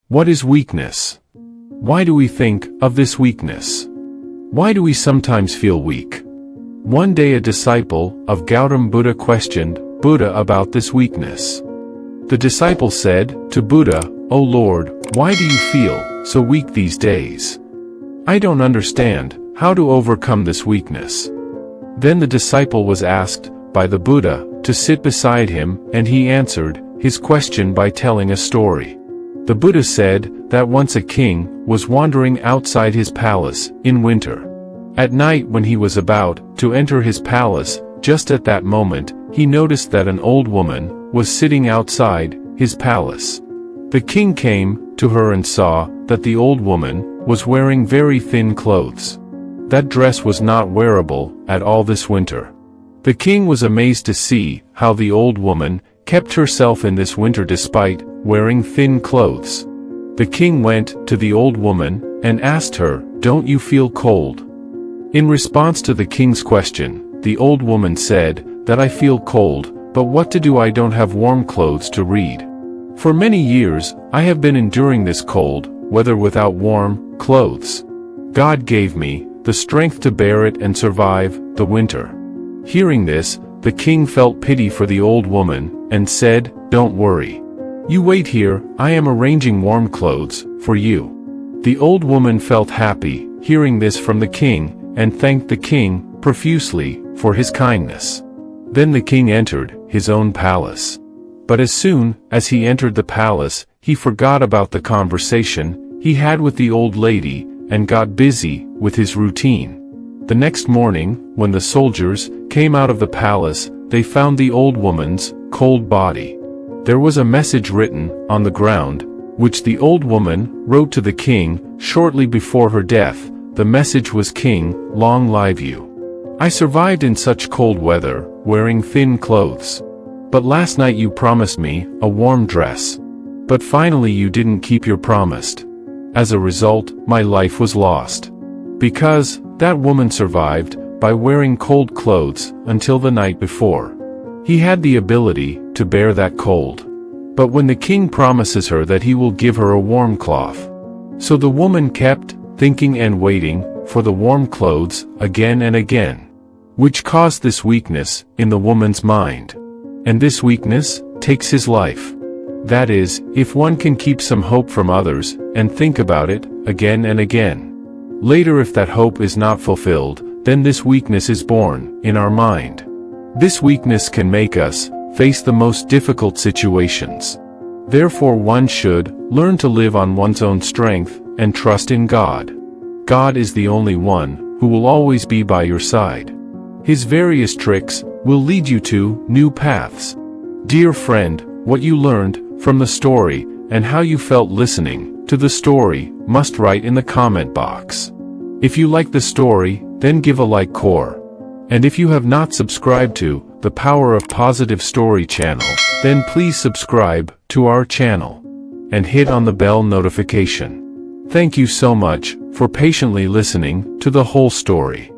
What is weakness? Why do we think of this weakness? Why do we sometimes feel weak? One day a disciple of Gautama Buddha questioned Buddha about this weakness. The disciple said to Buddha, "O Lord, why do you feel so weak these days? I don't understand how to overcome this weakness." Then the disciple was asked by the Buddha to sit beside him, and he answered his question by telling a story. The Buddha said that once a king was wandering outside his palace in winter. At night when he was about to enter his palace, just at that moment, he noticed that an old woman was sitting outside his palace. The king came to her and saw that the old woman was wearing very thin clothes. That dress was not wearable at all this winter. The king was amazed to see how the old woman kept herself in this winter despite wearing thin clothes. The king went to the old woman and asked her, "Don't you feel cold?" In response to the king's question, the old woman said that I feel cold, but what to do? I don't have warm clothes to read. For many years, I have been enduring this cold weather without warm clothes. God gave me the strength to bear it and survive the winter. Hearing this, the king felt pity for the old woman and said, "Don't worry. You wait here, I am arranging warm clothes for you." The old woman felt happy hearing this from the king and thanked the king profusely for his kindness. Then the king entered his own palace. But as soon as he entered the palace, he forgot about the conversation he had with the old lady and got busy with his routine. The next morning, when the soldiers came out of the palace, they found the old woman's cold body. There was a message written on the ground, which the old woman wrote to the king shortly before her death. The message was, "King, long live you. I survived in such cold weather, wearing thin clothes. But last night you promised me a warm dress. But finally you didn't keep your promise. As a result, my life was lost. Because that woman survived by wearing cold clothes until the night before. He had the ability to bear that cold. But when the king promises her that he will give her a warm cloth. So the woman kept thinking and waiting for the warm clothes again and again, which caused this weakness in the woman's mind. And this weakness takes his life. That is, if one can keep some hope from others and think about it again and again. Later, if that hope is not fulfilled, then this weakness is born in our mind. This weakness can make us face the most difficult situations. Therefore, one should learn to live on one's own strength and trust in God. God is the only one who will always be by your side. His various tricks will lead you to new paths. Dear friend, what you learned from the story and how you felt listening to the story must write in the comment box. If you like the story, then give a like core. And if you have not subscribed to the Power of Positive Story channel, then please subscribe to our channel and hit on the bell notification. Thank you so much for patiently listening to the whole story.